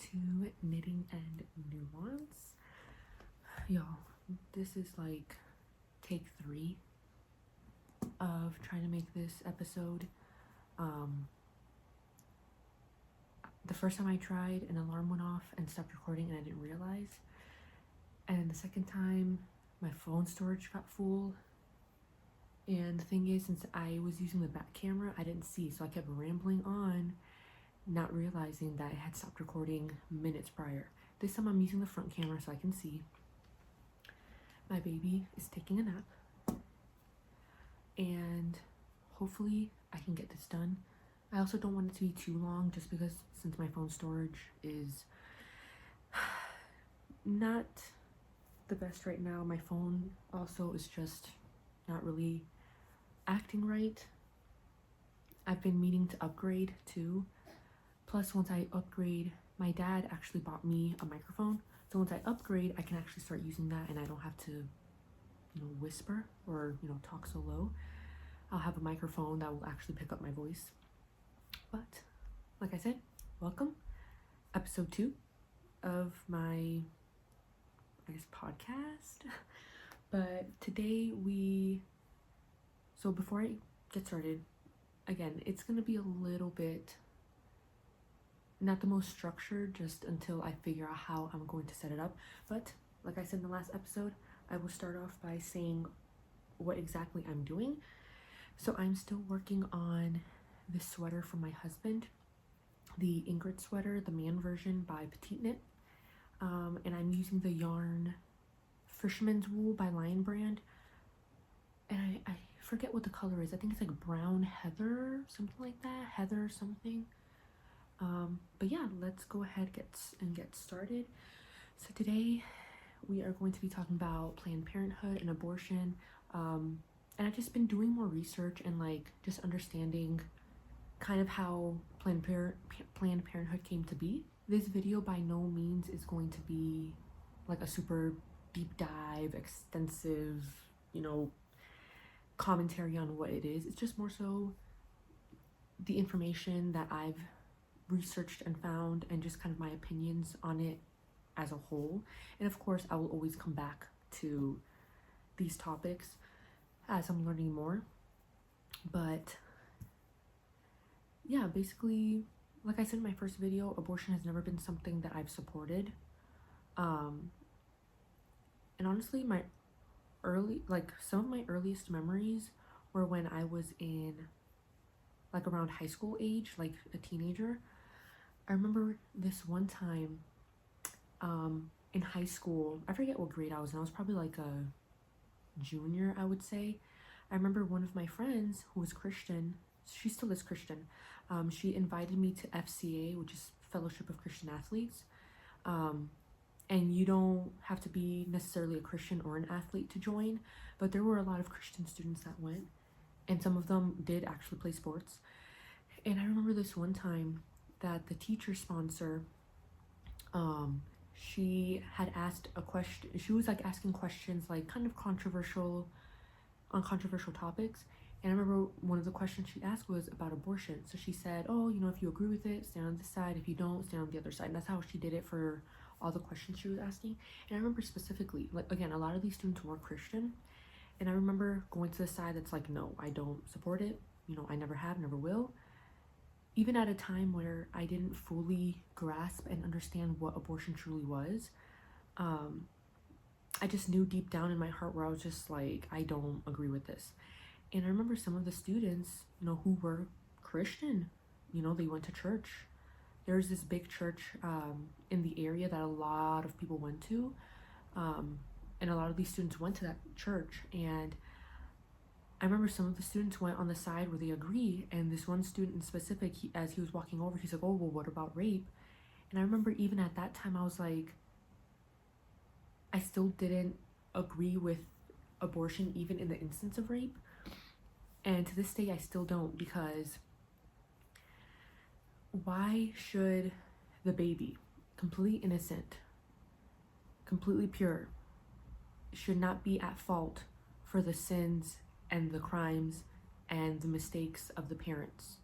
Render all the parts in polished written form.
to Knitting and Nuance. Y'all, this is like take 3 of trying to make this episode. The first time I tried, an alarm went off and stopped recording and I didn't realize. And the second time, my phone storage got full. And the thing is, since I was using the back camera, I didn't see, so I kept rambling on, not realizing that it had stopped recording minutes prior. This time I'm using the front camera so I can see. My baby is taking a nap. And hopefully I can get this done. I also don't want it to be too long just because since my phone storage is not the best right now. My phone also is just not really acting right. I've been meaning to upgrade too. Plus, once I upgrade, my dad actually bought me a microphone. So once I upgrade, I can actually start using that and I don't have to, whisper or, talk so low. I'll have a microphone that will actually pick up my voice. But, like I said, welcome. Episode 2 of my, podcast. But today so before I get started, again, it's going to be a little bit not the most structured just until I figure out how I'm going to set it up. But like I said in the last episode, I will start off by saying what exactly I'm doing. So I'm still working on this sweater from my husband, the Ingrid sweater, the man version by Petite Knit. And I'm using the yarn Fisherman's Wool by Lion Brand. And I forget what the color is. I think it's like brown heather, something like that. Heather something. But yeah, let's go ahead and get started. So today we are going to be talking about Planned Parenthood and abortion. And I've just been doing more research and just understanding kind of how Planned Parenthood came to be. This video by no means is going to be like a super deep dive, extensive, commentary on what it is. It's just more so the information that I've researched and found and just kind of my opinions on it as a whole. And of course, I will always come back to these topics as I'm learning more. But yeah, basically, like I said in my first video, abortion has never been something that I've supported. And honestly, some of my earliest memories were when I was in around high school age, like a teenager. I remember this one time in high school, I forget what grade I was in. I was probably like a junior, I would say. I remember one of my friends who was Christian, she still is Christian, she invited me to FCA, which is Fellowship of Christian Athletes. And you don't have to be necessarily a Christian or an athlete to join, but there were a lot of Christian students that went, and some of them did actually play sports. And I remember this one time that the teacher sponsor, she had asked a question. She was asking questions kind of controversial topics. And I remember one of the questions she asked was about abortion. So she said, if you agree with it, stand on this side. If you don't, stand on the other side. And that's how she did it for all the questions she was asking. And I remember specifically, again, a lot of these students were Christian. And I remember going to the side that's no, I don't support it. I never have, never will. Even at a time where I didn't fully grasp and understand what abortion truly was, I just knew deep down in my heart where I was just I don't agree with this. And I remember some of the students, who were Christian, they went to church. There's this big church in the area that a lot of people went to. And a lot of these students went to that church. And I remember some of the students went on the side where they agree. And this one student in specific, as he was walking over, he's like, oh, well, what about rape? And I remember even at that time, I was I still didn't agree with abortion, even in the instance of rape. And to this day, I still don't, because why should the baby, completely innocent, completely pure, should not be at fault for the sins and the crimes and the mistakes of the parents?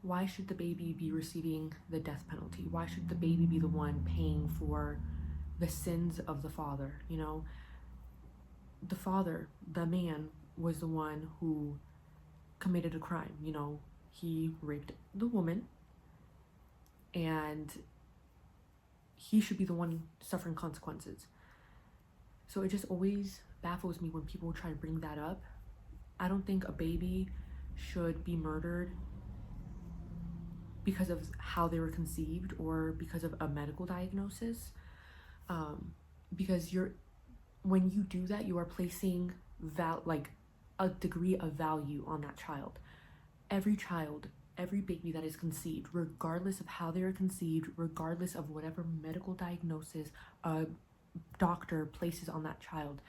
why should the baby be receiving the death penalty? Why should the baby be the one paying for the sins of the father? You know, the father, the man, was the one who committed a crime. You know, he raped the woman, and he should be the one suffering consequences. So it just always baffles me when people try to bring that up. I don't think a baby should be murdered because of how they were conceived or because of a medical diagnosis. Because when you do that, you are placing like a degree of value on that child. Every child, every baby that is conceived, regardless of how they are conceived, regardless of whatever medical diagnosis a doctor places on that child,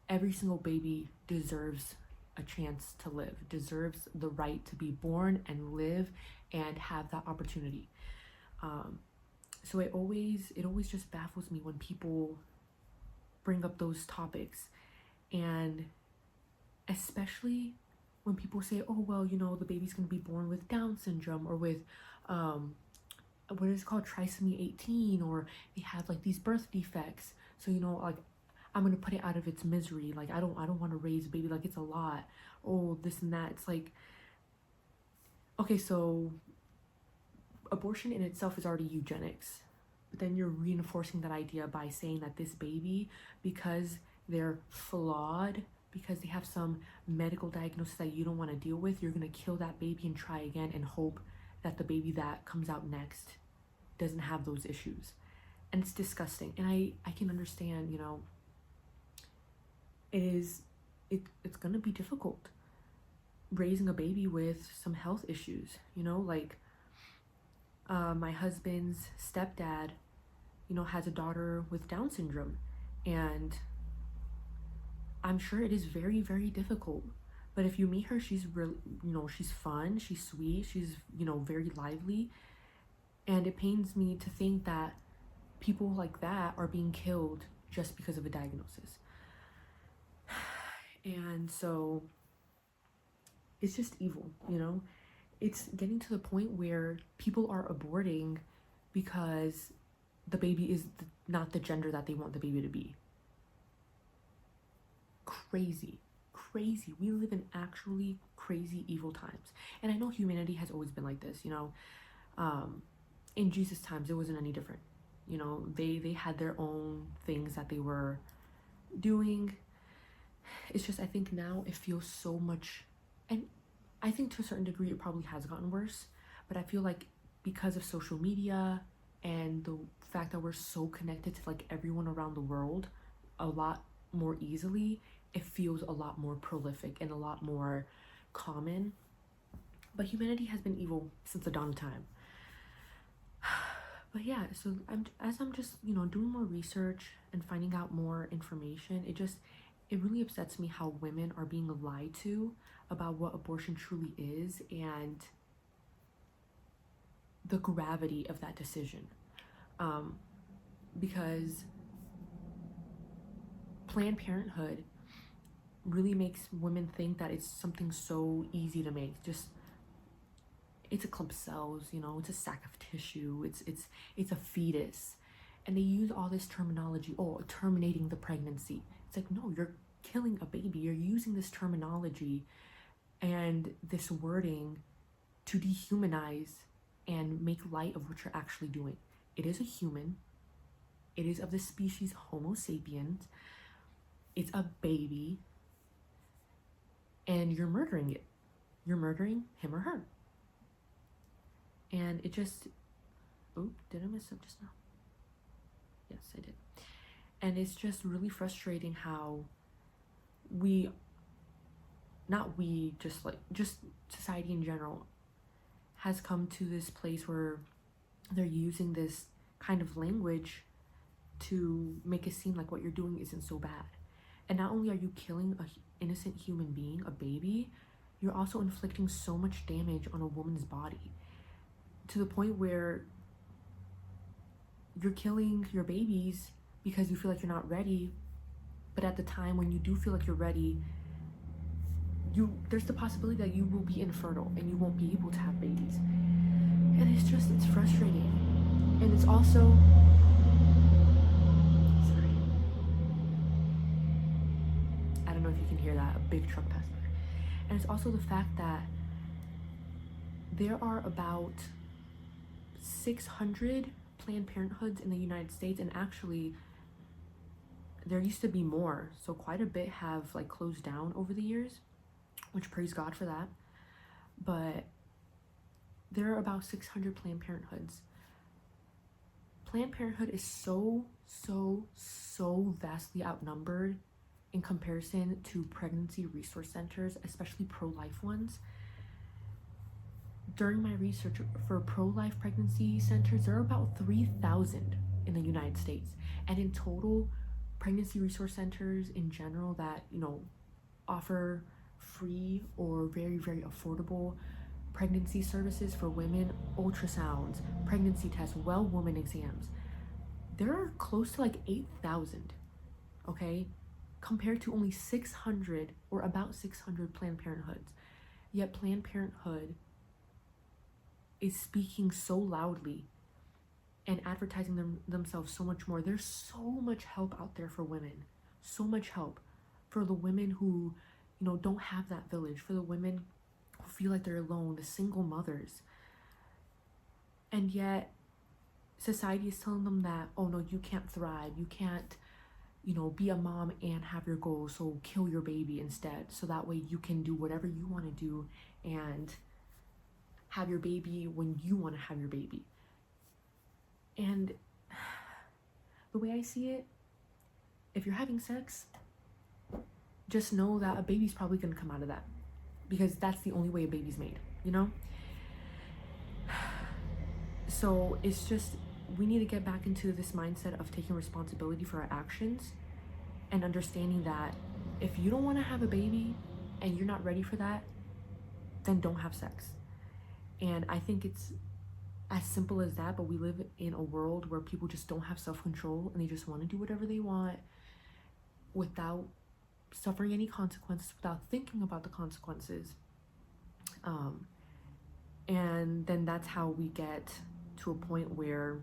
every single baby deserves a chance to live, deserves the right to be born and live and have that opportunity. So it always just baffles me when people bring up those topics, and especially when people say, oh well, you know, the baby's gonna be born with Down syndrome or with what is it called, trisomy 18, or they have like these birth defects, so you know, like, I'm gonna put it out of its misery, like I don't want to raise a baby, like it's a lot, oh this and that. It's like, okay, so abortion in itself is already eugenics, but then you're reinforcing that idea by saying that this baby, because they're flawed, because they have some medical diagnosis that you don't want to deal with, you're going to kill that baby and try again and hope that the baby that comes out next doesn't have those issues. And it's disgusting. And I can understand, you know, it's going to be difficult raising a baby with some health issues, you know, like my husband's stepdad, you know, has a daughter with Down syndrome, and I'm sure it is very, very difficult. But if you meet her, she's really, you know, she's fun, she's sweet, she's, you know, very lively. And it pains me to think that people like that are being killed just because of a diagnosis. And so it's just evil, you know? It's getting to the point where people are aborting because the baby is not the gender that they want the baby to be. Crazy. We live in actually crazy, evil times. And I know humanity has always been like this, you know. In Jesus' times, it wasn't any different. You know, they had their own things that they were doing. It's just, I think now it feels so much, and I think to a certain degree it probably has gotten worse, but I feel like because of social media and the fact that we're so connected to like everyone around the world a lot more easily, it feels a lot more prolific and a lot more common. But humanity has been evil since the dawn of time. But yeah, so I'm just, you know, doing more research and finding out more information, it really upsets me how women are being lied to about what abortion truly is and the gravity of that decision. Because Planned Parenthood really makes women think that it's something so easy to make. Just, it's a clump of cells, you know, it's a sack of tissue, it's a fetus. And they use all this terminology, oh, terminating the pregnancy. It's like, no, you're killing a baby. You're using this terminology and this wording to dehumanize and make light of what you're actually doing. It is a human. It is of the species Homo sapiens. It's a baby. And you're murdering it. You're murdering him or her. And it just, oh, did I mess up just now? Yes, I did. And it's just really frustrating how just society in general has come to this place where they're using this kind of language to make it seem like what you're doing isn't so bad. And not only are you killing an innocent human being, a baby, you're also inflicting so much damage on a woman's body to the point where you're killing your babies because you feel like you're not ready, but at the time when you do feel like you're ready, there's the possibility that you will be infertile and you won't be able to have babies. And it's frustrating. And it's also, sorry, I don't know if you can hear that, a big truck passed by. And it's also the fact that there are about 600 Planned Parenthoods in the United States, and actually there used to be more, so quite a bit have like closed down over the years, which praise God for that. But there are about 600 Planned Parenthoods. Planned Parenthood is so vastly outnumbered in comparison to pregnancy resource centers, especially pro-life ones. During my research for pro-life pregnancy centers, there are about 3,000 in the United States. And in total, pregnancy resource centers in general that, offer free or very affordable pregnancy services for women, ultrasounds, pregnancy tests, well woman exams, there are close to like 8,000, okay, compared to only 600 or about 600 Planned Parenthoods. Yet Planned Parenthood is speaking so loudly and advertising themselves so much more. There's so much help out there for women, so much help for the women who, don't have that village, for the women who feel like they're alone, the single mothers. And yet society is telling them that, oh no, you can't thrive, you can't, be a mom and have your goals, so kill your baby instead, so that way you can do whatever you want to do and have your baby when you want to have your baby. And the way I see it, if you're having sex, just know that a baby's probably going to come out of that, because that's the only way a baby's made, So it's just, we need to get back into this mindset of taking responsibility for our actions and understanding that if you don't want to have a baby and you're not ready for that, then don't have sex. And I think it's as simple as that, but we live in a world where people just don't have self-control and they just want to do whatever they want without suffering any consequences, without thinking about the consequences. And then that's how we get to a point where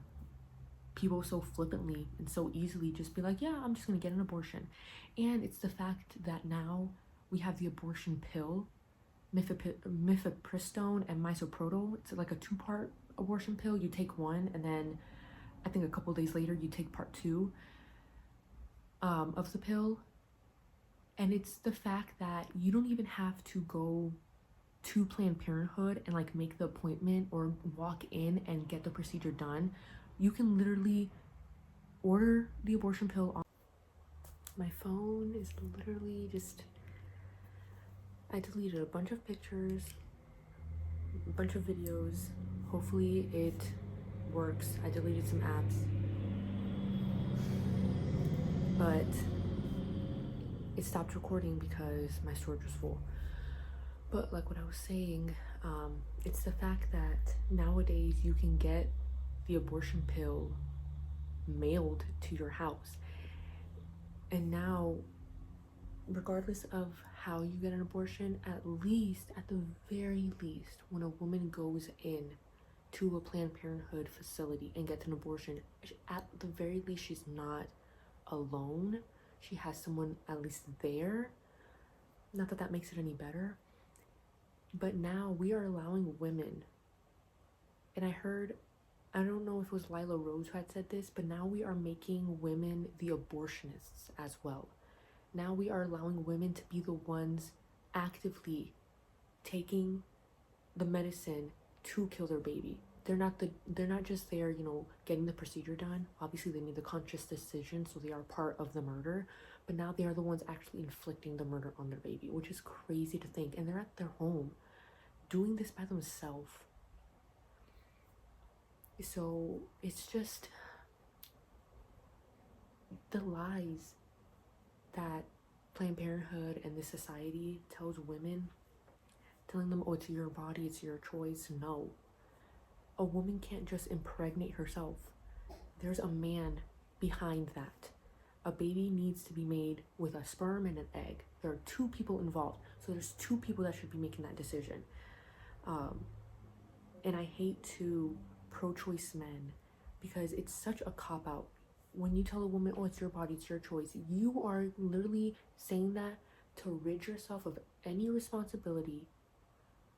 people so flippantly and so easily just be like, yeah, I'm just gonna get an abortion. And it's the fact that now we have the abortion pill, mifepristone and misoprostol. It's like a 2-part abortion pill. You take one, and then I think a couple days later you take part 2 of the pill. And it's the fact that you don't even have to go to Planned Parenthood and like make the appointment or walk in and get the procedure done. You can literally order the abortion pill on. My phone is literally just, I deleted a bunch of pictures, a bunch of videos. Hopefully it works. I deleted some apps, but it stopped recording because my storage was full. But like what I was saying, it's the fact that nowadays you can get the abortion pill mailed to your house. And now, regardless of how you get an abortion, at the very least, when a woman goes in to a Planned Parenthood facility and gets an abortion, at the very least, she's not alone. She has someone at least there. Not that that makes it any better. But now we are allowing women, and I don't know if it was Lila Rose who had said this, but now we are making women the abortionists as well. Now we are allowing women to be the ones actively taking the medicine to kill their baby. They're not just there, getting the procedure done. Obviously they made the conscious decision, so they are part of the murder, but now they are the ones actually inflicting the murder on their baby, which is crazy to think. And they're at their home doing this by themselves. So it's just the lies that Planned Parenthood and this society tells women, telling them, oh, it's your body, it's your choice. No, a woman can't just impregnate herself. There's a man behind that. A baby needs to be made with a sperm and an egg. There are two people involved, so there's two people that should be making that decision. And I hate to pro-choice men because it's such a cop-out. When you tell a woman, oh, it's your body, it's your choice, you are literally saying that to rid yourself of any responsibility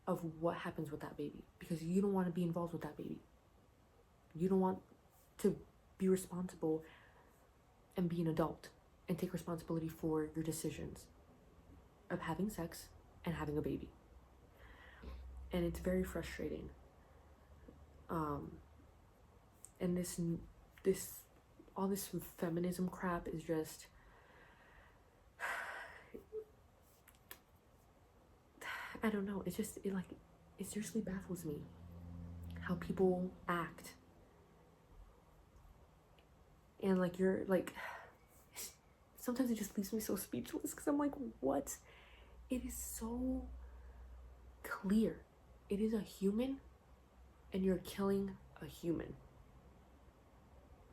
of what happens with that baby, because you don't want to be involved with that baby. You don't want to be responsible and be an adult and take responsibility for your decisions of having sex and having a baby. And it's very frustrating. And all this feminism crap is just, I don't know, it seriously baffles me how people act. And like, you're like, sometimes it just leaves me so speechless because I'm like, what? It is so clear. It is a human and you're killing a human,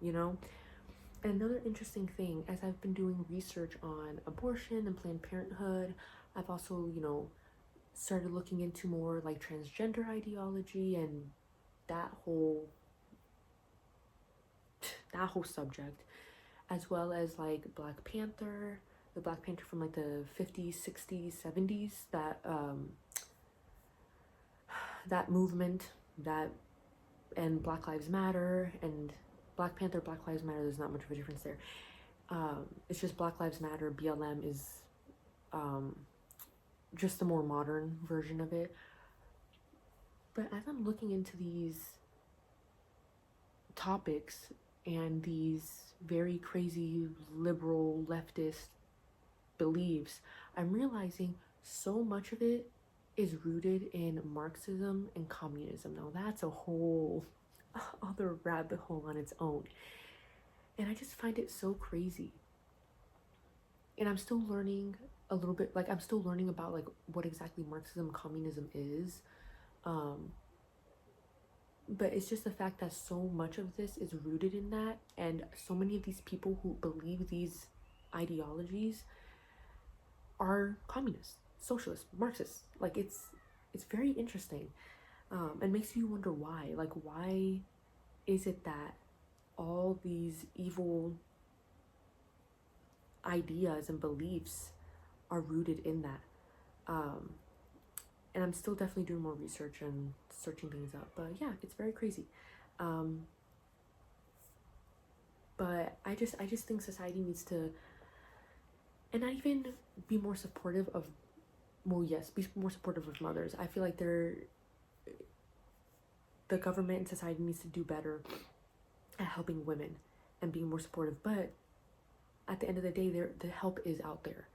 you know? And another interesting thing, as I've been doing research on abortion and Planned Parenthood, I've also, started looking into more like transgender ideology and that whole subject, as well as like Black Panther, the Black Panther from like the 50s, 60s, 70s, that movement, and Black Lives Matter, and Black Panther, Black Lives Matter, there's not much of a difference there. It's just Black Lives Matter. BLM is just the more modern version of it. But as I'm looking into these topics and these very crazy liberal leftist beliefs, I'm realizing so much of it is rooted in Marxism and communism. Now that's a whole other rabbit hole on its own. And I just find it so crazy. And I'm still learning a little bit, like I'm still learning about like what exactly Marxism, communism is. But it's just the fact that so much of this is rooted in that, and so many of these people who believe these ideologies are communists, socialists, Marxists. Like it's very interesting, and makes you wonder why. Like, why is it that all these evil ideas and beliefs are rooted in that? And I'm still definitely doing more research and searching things up, but yeah, it's very crazy. But I just think society needs to, and not even be more supportive of, well, yes, be more supportive of mothers. I feel like the government and society needs to do better at helping women and being more supportive. But at the end of the day, the help is out there.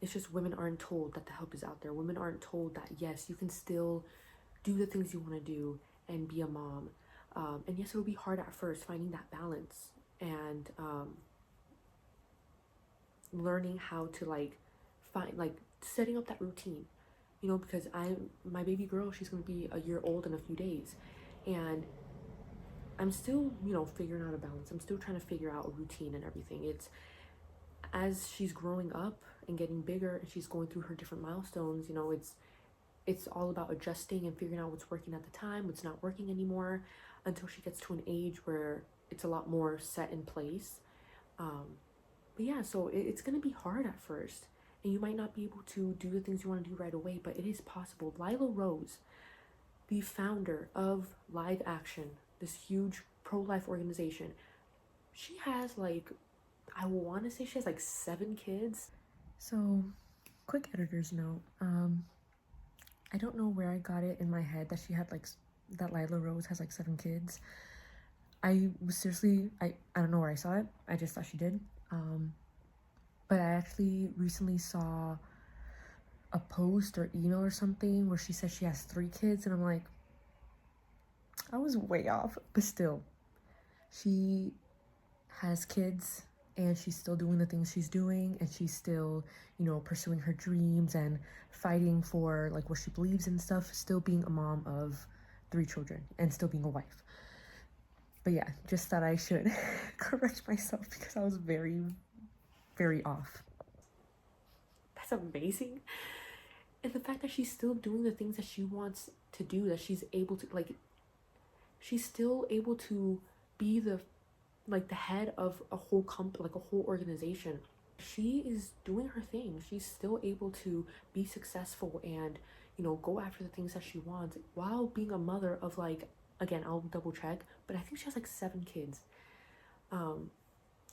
It's just women aren't told that the help is out there. Women aren't told that, yes, you can still do the things you want to do and be a mom. And yes, it'll be hard at first finding that balance and learning how to find setting up that routine, because my baby girl, she's going to be a year old in a few days, and I'm still, figuring out a balance. I'm still trying to figure out a routine and everything. It's as she's growing up and getting bigger and she's going through her different milestones, it's all about adjusting and figuring out what's working at the time, what's not working anymore, until she gets to an age where it's a lot more set in place. But yeah, so it's going to be hard at first, and you might not be able to do the things you want to do right away, but it is possible. Lila Rose, the founder of Live Action, this huge pro-life organization, she has I want to say she has 7 kids. So, quick editor's note. I don't know where I got it in my head that she had that Lila Rose has 7 kids. I was seriously, I don't know where I saw it. I just thought she did. But I actually recently saw a post or email or something where she said she has 3 kids, and I'm like, I was way off. But still, she has kids, and she's still doing the things she's doing, and she's still, pursuing her dreams and fighting for what she believes in stuff, still being a mom of 3 children and still being a wife. But yeah, just thought I should correct myself because I was very, very off. That's amazing. And the fact that she's still doing the things that she wants to do, that she's able to, like, she's still able to be the head of a whole company, like a whole organization. She is doing her thing. She's still able to be successful and, you know, go after the things that she wants while being a mother of, like, again, I'll double check, but I think she has like 7 kids.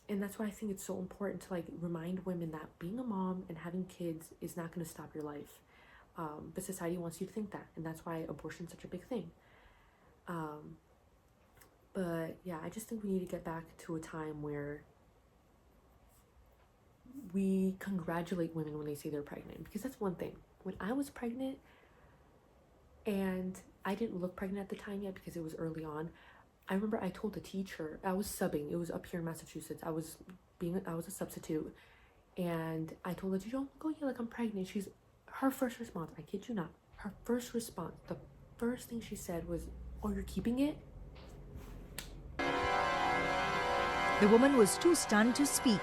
And that's why I think it's so important to, like, remind women that being a mom and having kids is not going to stop your life. But society wants you to think that, and that's why abortion is such a big thing. But yeah, I just think we need to get back to a time where we congratulate women when they say they're pregnant, because that's one thing. When I was pregnant, and I didn't look pregnant at the time yet because it was early on, I remember I told the teacher, I was subbing, it was up here in Massachusetts, I was a substitute, and I told the teacher, oh yeah, like, I'm pregnant. Her first response, I kid you not, her first response, the first thing she said was, oh, you're keeping it? The woman was too stunned to speak.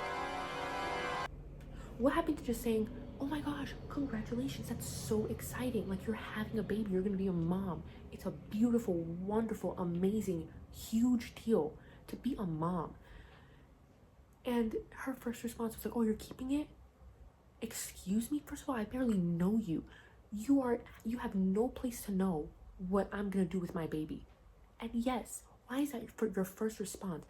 What happened to just saying, oh my gosh, congratulations, that's so exciting, like, you're having a baby, you're gonna be a mom. It's a beautiful, wonderful, amazing, huge deal to be a mom. And her first response was like, oh, you're keeping it? Excuse me? First of all, I barely know you. You have no place to know what I'm gonna do with my baby. And yes, why is that for your first response?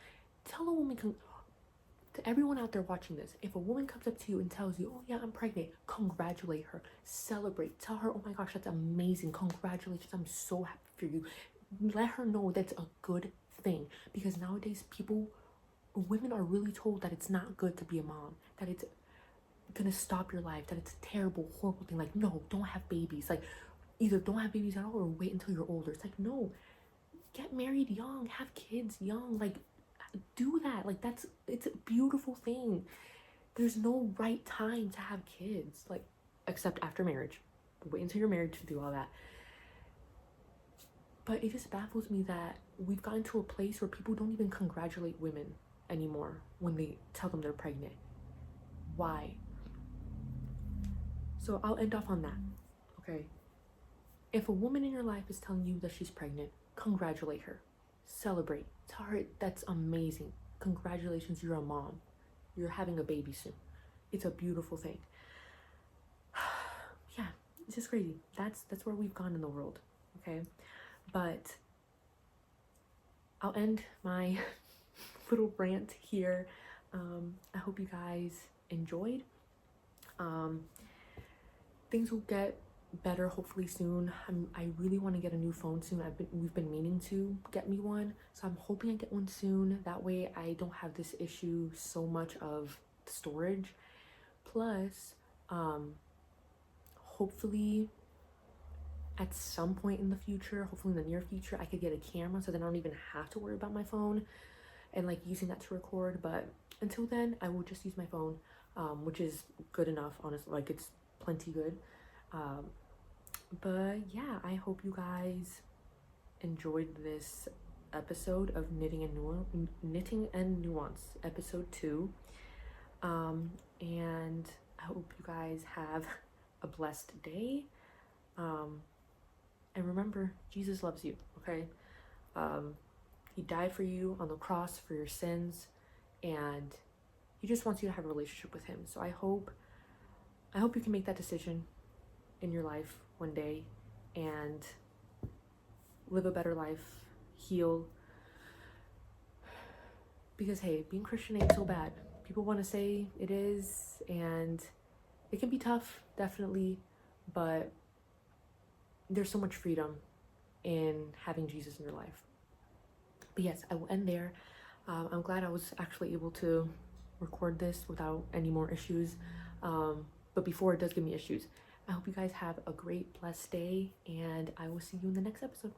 Tell a woman, to everyone out there watching this, if a woman comes up to you and tells you, oh yeah, I'm pregnant, congratulate her, celebrate, tell her, oh my gosh, that's amazing, congratulations, I'm so happy for you. Let her know that's a good thing, because nowadays women are really told that it's not good to be a mom, that it's gonna stop your life, that it's a terrible, horrible thing. Like, no, don't have babies. Like, either don't have babies at all or wait until you're older. It's like, no, get married young, have kids young, like, do that. Like, it's a beautiful thing. There's no right time to have kids, like, except after marriage. Wait until you're married to do all that. But it just baffles me that we've gotten to a place where people don't even congratulate women anymore when they tell them they're pregnant. Why? So I'll end off on that, okay? If a woman in your life is telling you that she's pregnant, congratulate her. Celebrate. Tell her that's amazing. Congratulations, you're a mom. You're having a baby soon. It's a beautiful thing. Yeah, it's just crazy. That's where we've gone in the world, okay? But I'll end my little rant here. I hope you guys enjoyed. Things will get better hopefully soon. I really want to get a new phone soon. We've been meaning to get me one, so I'm hoping I get one soon. That way I don't have this issue so much of storage. Plus, hopefully at some point in the future, hopefully in the near future, I could get a camera so then I don't even have to worry about my phone and, like, using that to record. But until then, I will just use my phone, which is good enough, honestly. Like, it's plenty good. But yeah, I hope you guys enjoyed this episode of Knitting and Nuance, episode 2. And I hope you guys have a blessed day. And remember, Jesus loves you, okay? He died for you on the cross for your sins, and he just wants you to have a relationship with him. So I hope you can make that decision in your life one day and live a better life, heal. Because hey, being Christian ain't so bad. People want to say it is, and it can be tough, definitely, but there's so much freedom in having Jesus in your life. But yes, I will end there. I'm glad I was actually able to record this without any more issues. But before it does give me issues, I hope you guys have a great, blessed day, and I will see you in the next episode.